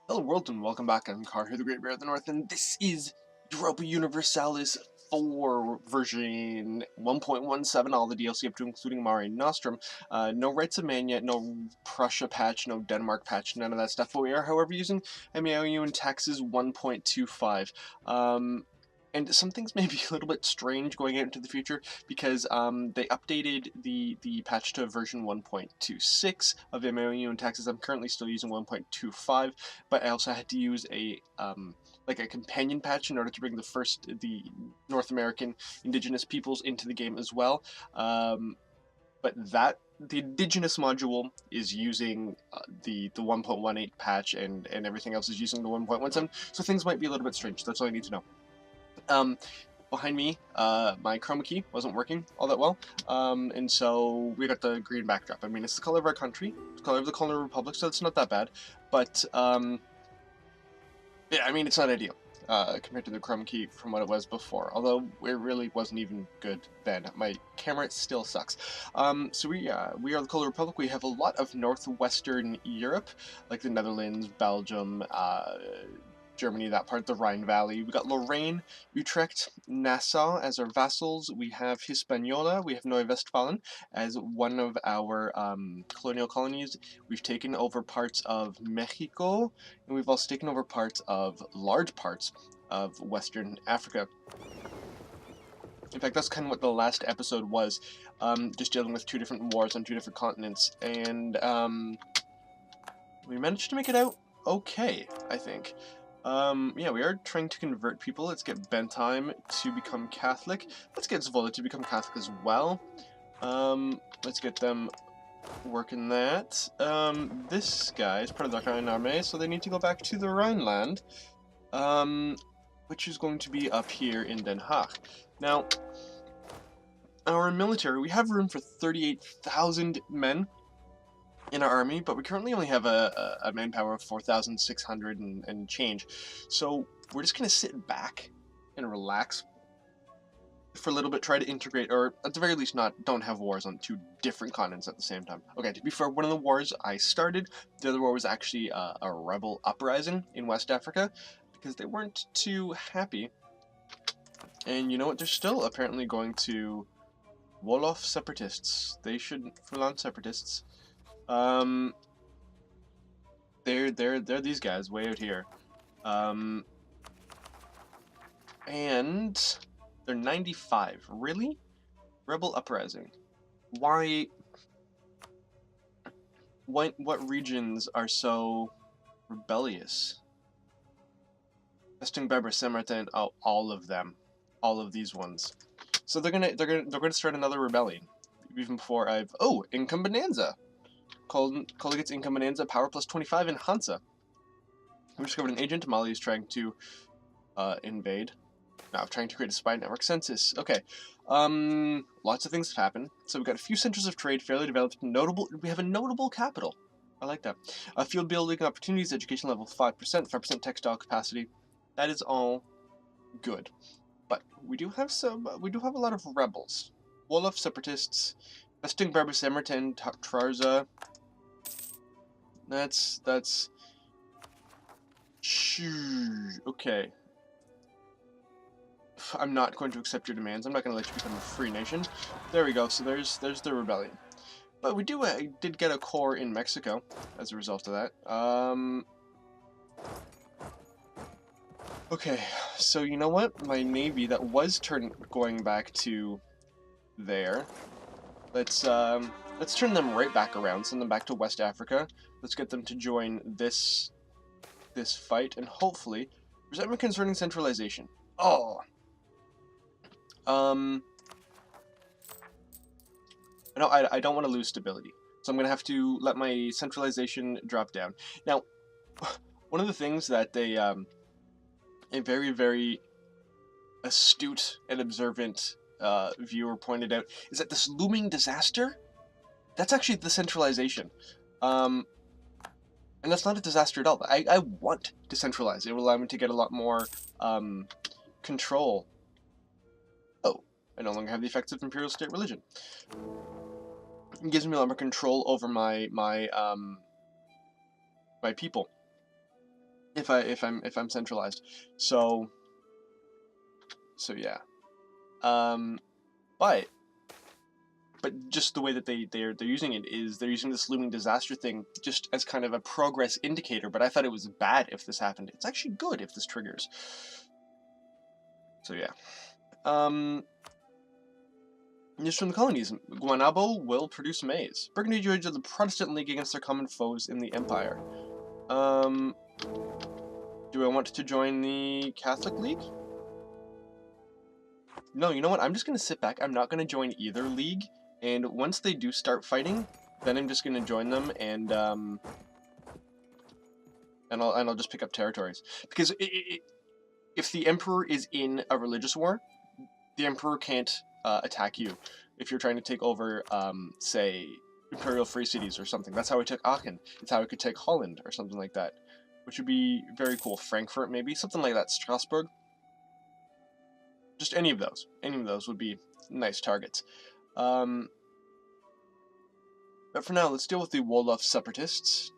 Hello world and welcome back. I'm Karhu, the Great Bear of the North, and this is Europa Universalis IV version 1.17, all the DLC up to including Mare Nostrum. No Rights of Man yet, no Prussia patch, no Denmark patch, none of that stuff, but we are, however, using MEIOU Taxes 1.25. And some things may be a little bit strange going out into the future because they updated the patch to version 1.26 of MEIOU Taxes. I'm currently still using 1.25, but I also had to use a like a companion patch in order to bring the North American indigenous peoples into the game as well. But the indigenous module is using the 1.18 patch, and everything else is using the 1.17. So things might be a little bit strange. That's all you need to know. Behind me, my chroma key wasn't working all that well, and so we got the green backdrop. I mean, it's the color of our country, it's the color of the Cologne Republic, so it's not that bad, but, yeah, I mean, it's not ideal, compared to the chroma key from what it was before, although it really wasn't even good then. My camera still sucks. So we are the Cologne Republic. We have a lot of northwestern Europe, like the Netherlands, Belgium, Germany, that part, the Rhine Valley. We got Lorraine, Utrecht, Nassau as our vassals. We have Hispaniola. We have Neue Westphalen as one of our colonial colonies. We've taken over parts of Mexico, and we've also taken over large parts of Western Africa. In fact, that's kind of what the last episode was, just dealing with two different wars on two different continents, and we managed to make it out okay, I think. Yeah, we are trying to convert people. Let's get Bentheim to become Catholic. Let's get Zwolle to become Catholic as well. Let's get them working that. This guy is part of the Rhine Army, so they need to go back to the Rhineland, which is going to be up here in Den Haag. Now, our military, we have room for 38,000 men in our army, but we currently only have a manpower of 4,600 and change. So we're just going to sit back and relax for a little bit, try to integrate, or at the very least don't have wars on two different continents at the same time. Okay, to be fair, one of the wars I started, the other war was actually a rebel uprising in West Africa, because they weren't too happy. And you know what, they're still apparently going to Wolof separatists. They should Fulan separatists. They're these guys way out here. And they're 95. Really? Rebel uprising. Why? What regions are so rebellious? Westing, Beber, Saint-Martin, oh, all of them. All of these ones. So they're gonna start another rebellion. Even before Income Bonanza. Collegate's Income Bonanza, power plus 25 in Hansa. We discovered an agent. Mali is trying to invade. Now I'm trying to create a spy network census. Okay. Lots of things have happened. So we've got a few centers of trade, fairly developed, we have a notable capital. I like that. Field building opportunities, education level 5%, 5% textile capacity. That is all good. But we do have a lot of rebels. Wolof separatists, Westing, Berber, Saint-Martin, Trarza. That's okay. I'm not going to accept your demands. I'm not going to let you become a free nation. There we go. So there's the rebellion. But we did get a core in Mexico as a result of that. Okay, so you know what? My navy that was going back to there. Let's turn them right back around. Send them back to West Africa. Let's get them to join this fight, and hopefully resentment concerning centralization. Oh. No, I don't want to lose stability, so I'm going to have to let my centralization drop down. Now, one of the things that a very, very astute and observant viewer pointed out is that this looming disaster, that's actually the centralization. And that's not a disaster at all. I want to centralize. It will allow me to get a lot more control. Oh, I no longer have the effects of imperial state religion. It gives me a lot more control over my people. if I'm centralized. So yeah. But just the way that they're using it is they're using this looming disaster thing just as kind of a progress indicator, but I thought it was bad if this happened. It's actually good if this triggers. So yeah. News from the colonies. Guanabo will produce maize. Burgundy joins the Protestant League against their common foes in the Empire. Do I want to join the Catholic League? No, you know what? I'm just going to sit back. I'm not going to join either league. And once they do start fighting, then I'm just going to join them and I'll just pick up territories. Because if the Emperor is in a religious war, the Emperor can't attack you. If you're trying to take over, say, Imperial Free Cities or something. That's how I took Aachen. It's how I could take Holland or something like that. Which would be very cool. Frankfurt, maybe? Something like that. Strasbourg. Just any of those. Any of those would be nice targets. But for now, let's deal with the Wolof separatists.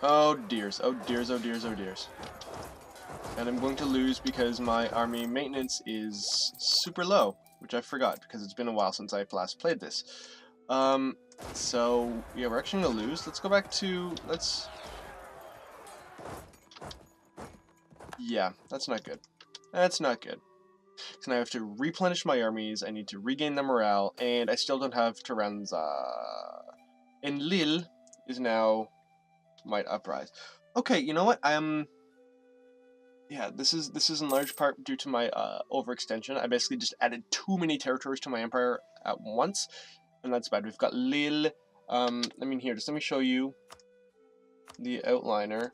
Oh dears, oh dears, oh dears, oh dears. And I'm going to lose because my army maintenance is super low, which I forgot because it's been a while since I've last played this. So yeah, we're actually gonna lose. Let's go back to, yeah, that's not good. That's not good. Because now I have to replenish my armies, I need to regain their morale, and I still don't have Terenza. And Lille is now might uprise. Okay, you know what? Yeah, this is in large part due to my overextension. I basically just added too many territories to my empire at once, and that's bad. We've got Lille. I mean, here, just let me show you the outliner,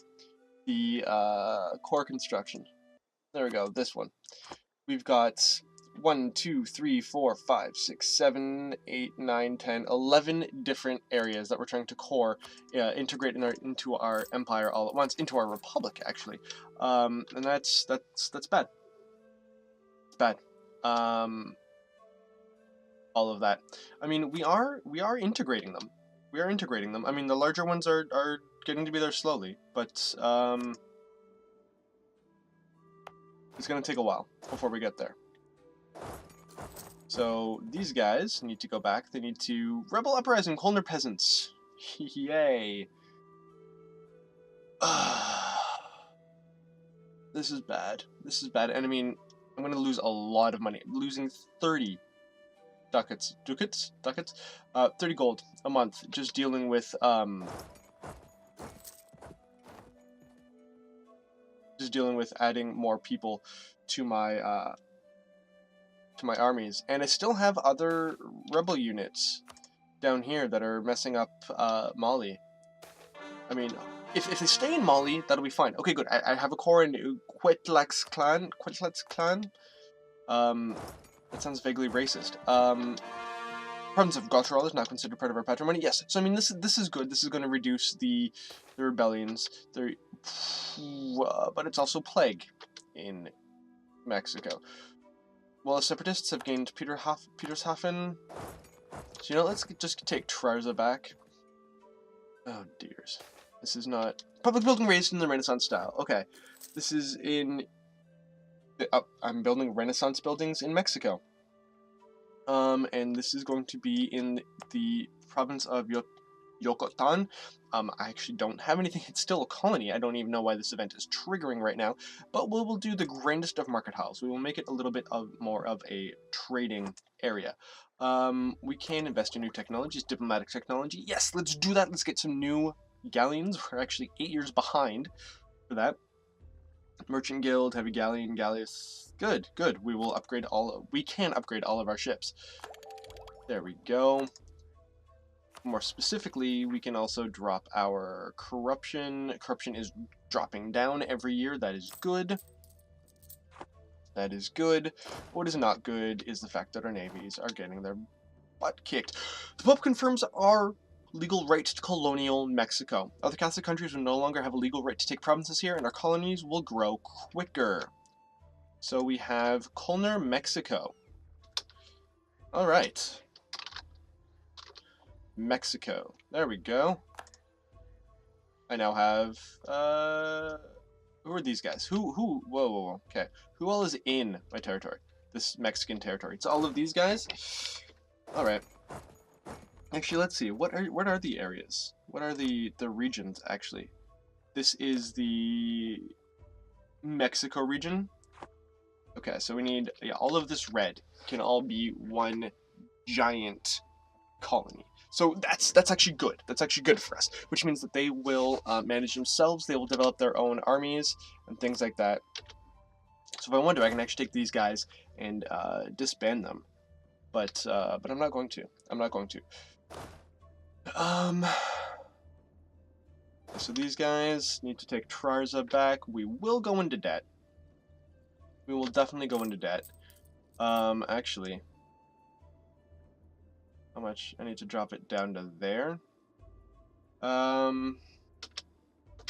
the core construction. There we go, this one. We've got 1, 2, 3, 4, 5, 6, 7, 8, 9, 10, 11 different areas that we're trying to core, integrate into our empire all at once, into our republic actually, and that's bad. It's bad. All of that. I mean, we are integrating them. We are integrating them. I mean, the larger ones are getting to be there slowly, but it's gonna take a while before we get there. So these guys need to go back. They need to rebel uprising, Kölner peasants. Yay! This is bad. This is bad. And I mean, I'm gonna lose a lot of money. I'm losing 30 ducats. 30 gold a month just dealing with adding more people to my armies, and I still have other rebel units down here that are messing up Mali. I mean, if they stay in Mali, that'll be fine. Okay, good. I have a core in Quetlax clan. That sounds vaguely racist. Province of Gotteral is now considered part of our patrimony. Yes. So I mean, this is good. This is going to reduce the rebellions. But it's also plague in Mexico. Well, the separatists have gained Petershafen. So, you know, let's just take Trarza back. Oh, dears. This is not... Public building raised in the Renaissance style. Okay. This is in... I'm building Renaissance buildings in Mexico. And this is going to be in the province of Yucatan. I actually don't have anything. It's still a colony. I don't even know why this event is triggering right now. But we will do the grandest of market halls. We will make it a little bit more of a trading area. We can invest in new technologies, diplomatic technology. Yes, let's do that. Let's get some new galleons. We're actually 8 years behind for that. Merchant Guild, Heavy Galleon, Galleus. Good, good. We will upgrade we can upgrade all of our ships. There we go. More specifically, we can also drop our corruption. Corruption is dropping down every year. That is good. That is good. What is not good is the fact that our navies are getting their butt kicked. The Pope confirms our legal right to colonial Mexico. Other Catholic countries will no longer have a legal right to take provinces here, and our colonies will grow quicker. So we have Kölner, Mexico. All right. Mexico. There we go. I now have, who are these guys? Whoa, whoa, okay. Who all is in my territory? This Mexican territory. It's all of these guys? Alright. Actually, let's see. What are the areas? What are the regions, actually? This is the Mexico region. Okay, so we need, yeah, all of this red can all be one giant colony. So that's actually good. That's actually good for us, which means that they will manage themselves. They will develop their own armies and things like that. So if I want to, I can actually take these guys and disband them. But I'm not going to. I'm not going to. So these guys need to take Trarza back. We will go into debt. We will definitely go into debt. Actually, how much? I need to drop it down to there. Yeah,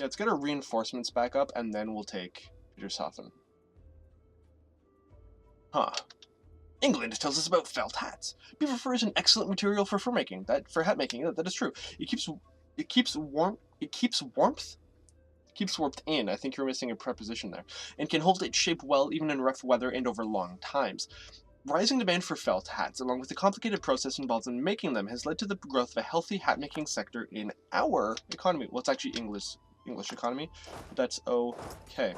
let's get our reinforcements back up, and then we'll take Petershafen. Huh. England tells us about felt hats. Beaver fur is an excellent material for fur making. Hat making. That is true. It keeps warmth. Keeps warmth in. I think you're missing a preposition there. And can hold its shape well even in rough weather and over long times. Rising demand for felt hats, along with the complicated process involved in making them, has led to the growth of a healthy hat-making sector in our economy. Well, it's actually English economy, but that's okay.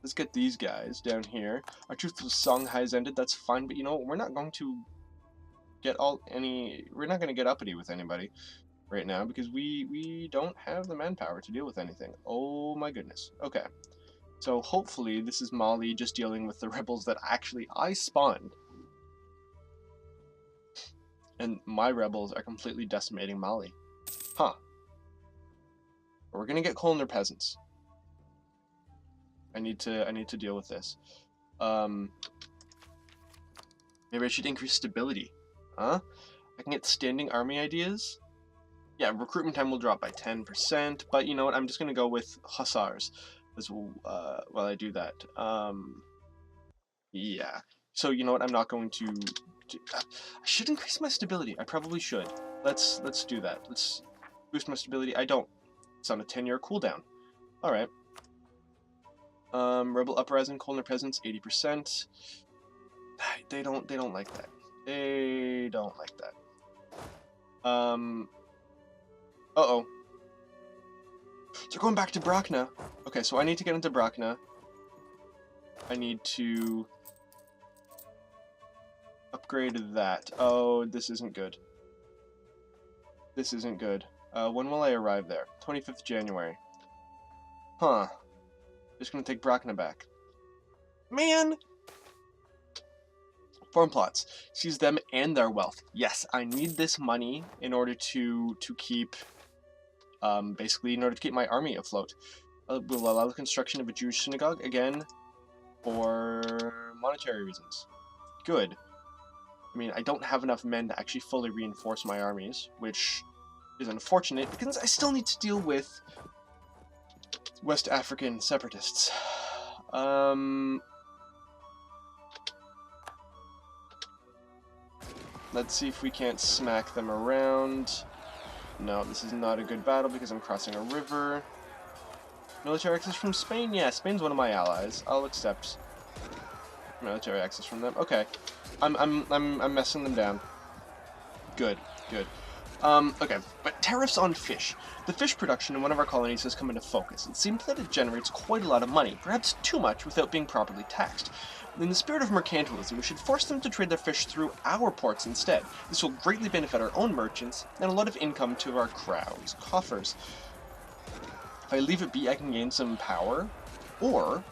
Let's get these guys down here. Our truth with Songhai's ended, that's fine, but you know, we're not going to get we're not going to get uppity with anybody right now, because we don't have the manpower to deal with anything. Oh my goodness. Okay. So hopefully this is Mali just dealing with the rebels that actually I spawned. And my rebels are completely decimating Mali. Huh. But we're gonna get Kölner peasants. I need to deal with this. Maybe I should increase stability. Huh? I can get standing army ideas. Yeah, recruitment time will drop by 10%, but you know what? I'm just gonna go with hussars as while I do that. Yeah. So you know what? I'm not going to. I should increase my stability. I probably should. Let's do that. Let's boost my stability. I don't. It's on a 10-year cooldown. All right. Rebel uprising, Kölner peasants, 80%. They don't like that. They don't like that. Uh-oh. They're going back to Brachna. Okay, so I need to get into Brachna. I need to upgrade that. Oh, this isn't good. This isn't good. When will I arrive there? 25th January. Huh. Just gonna take Brachna back. Man! Farm plots. Seize them and their wealth. Yes, I need this money in order to keep, basically in order to keep my army afloat. We'll allow the construction of a Jewish synagogue, again, for monetary reasons. Good. I mean, I don't have enough men to actually fully reinforce my armies, which is unfortunate, because I still need to deal with West African separatists. Let's see if we can't smack them around. No, this is not a good battle because I'm crossing a river. Military access from Spain? Yeah, Spain's one of my allies. I'll accept military access from them. Okay. I'm messing them down. Good, good. Okay, but tariffs on fish. The fish production in one of our colonies has come into focus. It seems that it generates quite a lot of money, perhaps too much without being properly taxed. In the spirit of mercantilism, we should force them to trade their fish through our ports instead. This will greatly benefit our own merchants, and a lot of income to our crowns' coffers. If I leave it be, I can gain some power, or,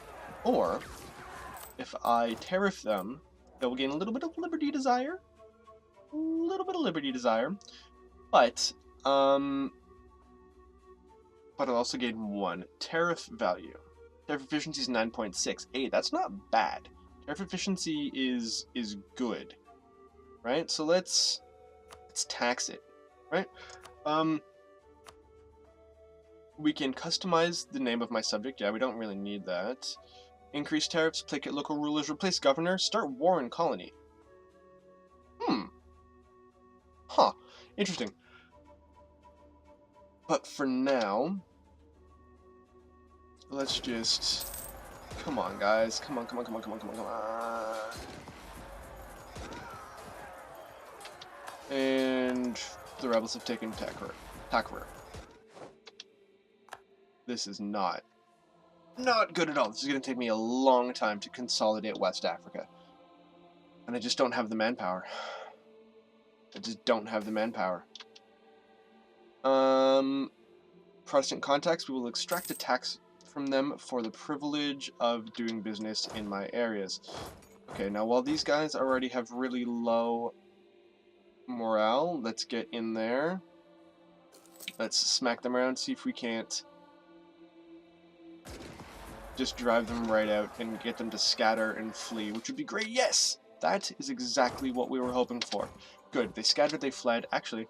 if I tariff them, they will gain a little bit of liberty desire. But I'll also gain 1 tariff value. Tariff efficiency is 9.6. Hey, that's not bad. Tariff efficiency is good, right? So let's tax it, right? We can customize the name of my subject. Yeah, we don't really need that. Increase tariffs, placate local rulers, replace governor, start war in colony. Huh. Interesting. But for now, let's just... Come on, guys. Come on, come on, come on, come on, come on, come on. And the rebels have taken Takra. This is not good at all. This is going to take me a long time to consolidate West Africa. And I just don't have the manpower. I just don't have the manpower. Protestant contacts, we will extract a tax from them for the privilege of doing business in my areas. Okay, now while these guys already have really low morale, let's get in there. Let's smack them around, see if we can't just drive them right out and get them to scatter and flee, which would be great. Yes! That is exactly what we were hoping for. Good, they scattered, they fled. Actually,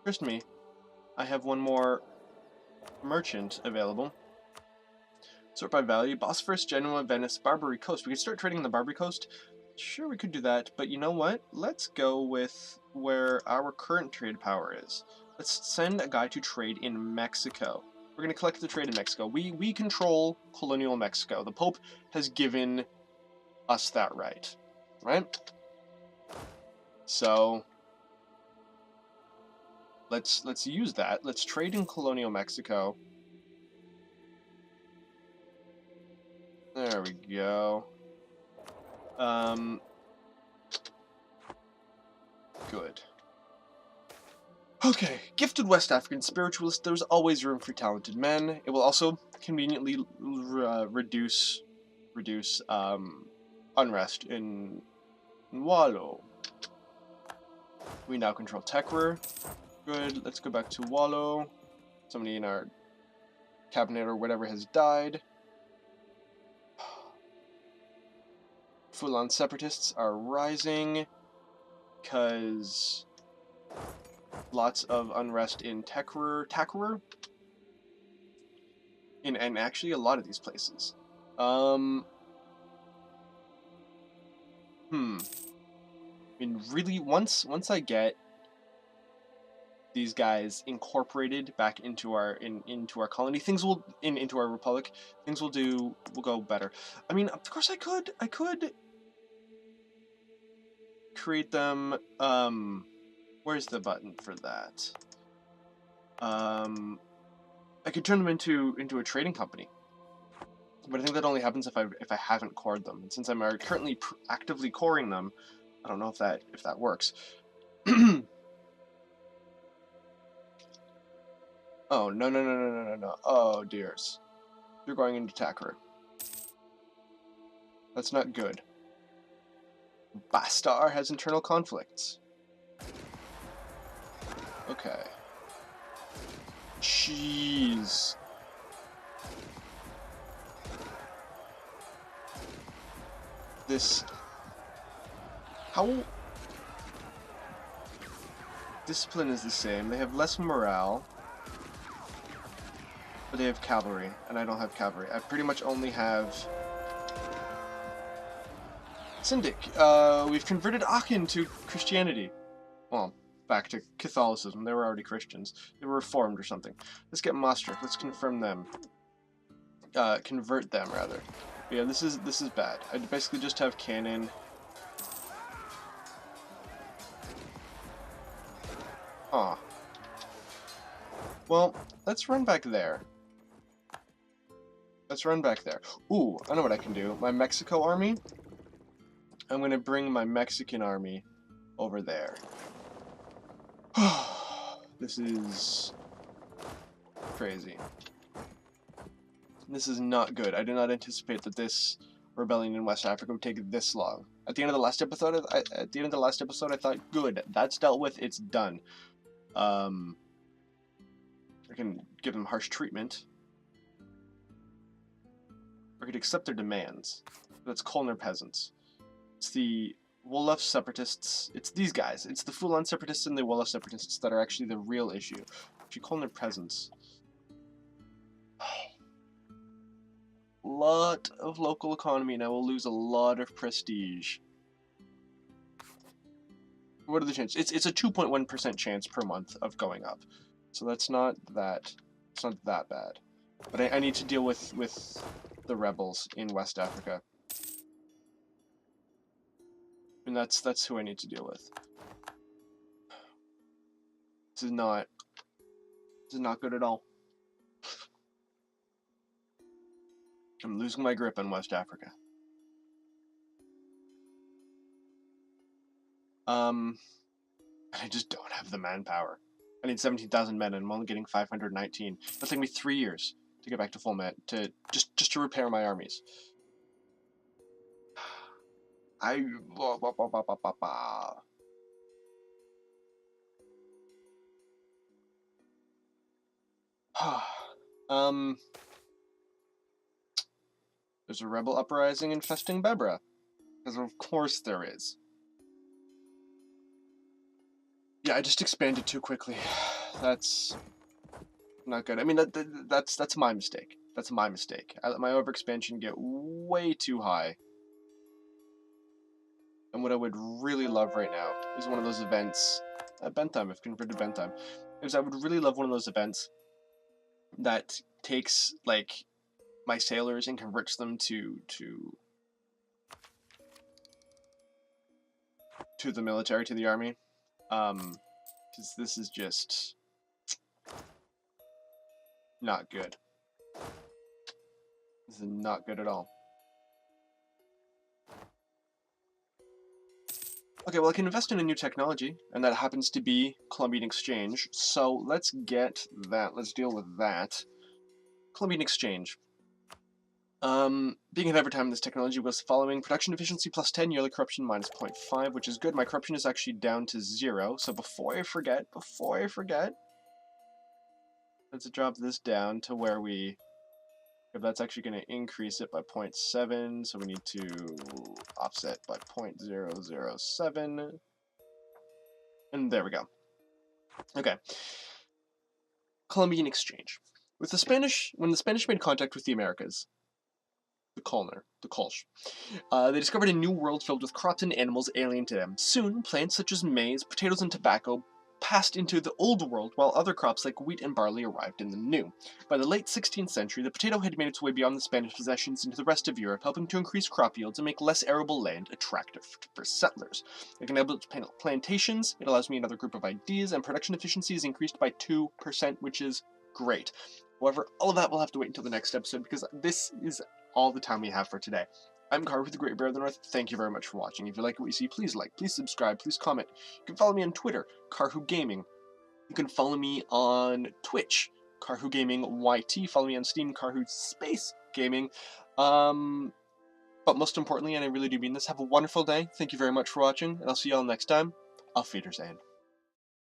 first me, I have one more merchant available. Sort by value, Bosphorus, Genoa, Venice, Barbary Coast. We could start trading on the Barbary Coast. Sure, we could do that, but you know what? Let's go with where our current trade power is. Let's send a guy to trade in Mexico. We're going to collect the trade in Mexico. We control colonial Mexico. The Pope has given us that right, right? So let's use that. Let's trade in colonial Mexico. There we go. Good. Okay, gifted West African spiritualist. There's always room for talented men. It will also conveniently reduce unrest in Wallo. We now control Tekwer. Good. Let's go back to Wallo. Somebody in our cabinet or whatever has died. Full-on separatists are rising because lots of unrest in Takwer, and actually a lot of these places. I mean, really, once I get these guys incorporated back into our colony, things will into our republic, things will go better. I mean, of course, I could create them. Where's the button for that? I could turn them into a trading company, but I think that only happens if I haven't cored them. And since I'm currently actively coring them, I don't know if that works. Oh no! Oh dears, you're going into Takra. That's not good. Bastar has internal conflicts. Okay. Jeez. How... Discipline is the same. They have less morale. But they have cavalry, and I don't have cavalry. I pretty much only have... Syndic. We've converted Aachen to Christianity. Well, back to Catholicism. They were already Christians. They were reformed or something. Let's get Maastricht. Let's confirm them. Convert them, rather. But yeah, this is bad. I basically just have cannon. Aw. Well, let's run back there. Let's run back there. Ooh, I know what I can do. My Mexico army, I'm going to bring my Mexican army over there. This is crazy. This is not good. I did not anticipate that this rebellion in West Africa would take this long. At the end of the last episode, I thought, good, that's dealt with, it's done. I can give them harsh treatment. Or I could accept their demands. That's Kölner peasants. It's the Wolof separatists. It's these guys. It's the full-on separatists and the Wolof separatists that are actually the real issue. Actually, Kölner peasants. Lot of local economy, and I will lose a lot of prestige. What are the chances? It's a 2.1% chance per month of going up. So that's not that. It's not that bad. But I need to deal with the rebels in West Africa. And that's who I need to deal with. This is not good at all. I'm losing my grip on West Africa. I just don't have the manpower. I need 17,000 men, and I'm only getting 519. It'll take me 3 years to get back to full met, to just to repair my armies. There's a rebel uprising infesting Bebra. Because of course there is. Yeah, I just expanded too quickly. That's not good. I mean, that's my mistake. That's my mistake. I let my overexpansion get way too high. And what I would really love right now is one of those events. Bentheim, I've converted Bentheim. I would really love one of those events that takes, like, my sailors and converts them to the military, to the army. Because this is just not good. This is not good at all. Okay, well, I can invest in a new technology, and that happens to be Columbian Exchange. So let's get that. Let's deal with that. Columbian Exchange. Being at every time this technology was following production efficiency plus 10, yearly corruption minus 0.5, which is good. My corruption is actually down to 0. So before I forget, let's drop this down to where we, if that's actually going to increase it by 0.7, so we need to offset by 0.007, and there we go. Okay. Columbian Exchange. When the Spanish made contact with the Americas, the Kolsch, they discovered a new world filled with crops and animals alien to them. Soon, plants such as maize, potatoes, and tobacco passed into the old world, while other crops like wheat and barley arrived in the new. By the late 16th century, the potato had made its way beyond the Spanish possessions into the rest of Europe, helping to increase crop yields and make less arable land attractive for settlers. It can enable plantations, it allows me another group of ideas, and production efficiency is increased by 2%, which is great. However, all of that will have to wait until the next episode, because this is all the time we have for today. I'm Karhu with the Great Bear of the North. Thank you very much for watching. If you like what you see, please like, please subscribe, please comment. You can follow me on Twitter, Karhu Gaming. You can follow me on Twitch, Karhu Gaming YT. Follow me on Steam, Karhu Space Gaming. But most importantly, and I really do mean this, have a wonderful day. Thank you very much for watching, and I'll see you all next time. Auf Wiedersehen.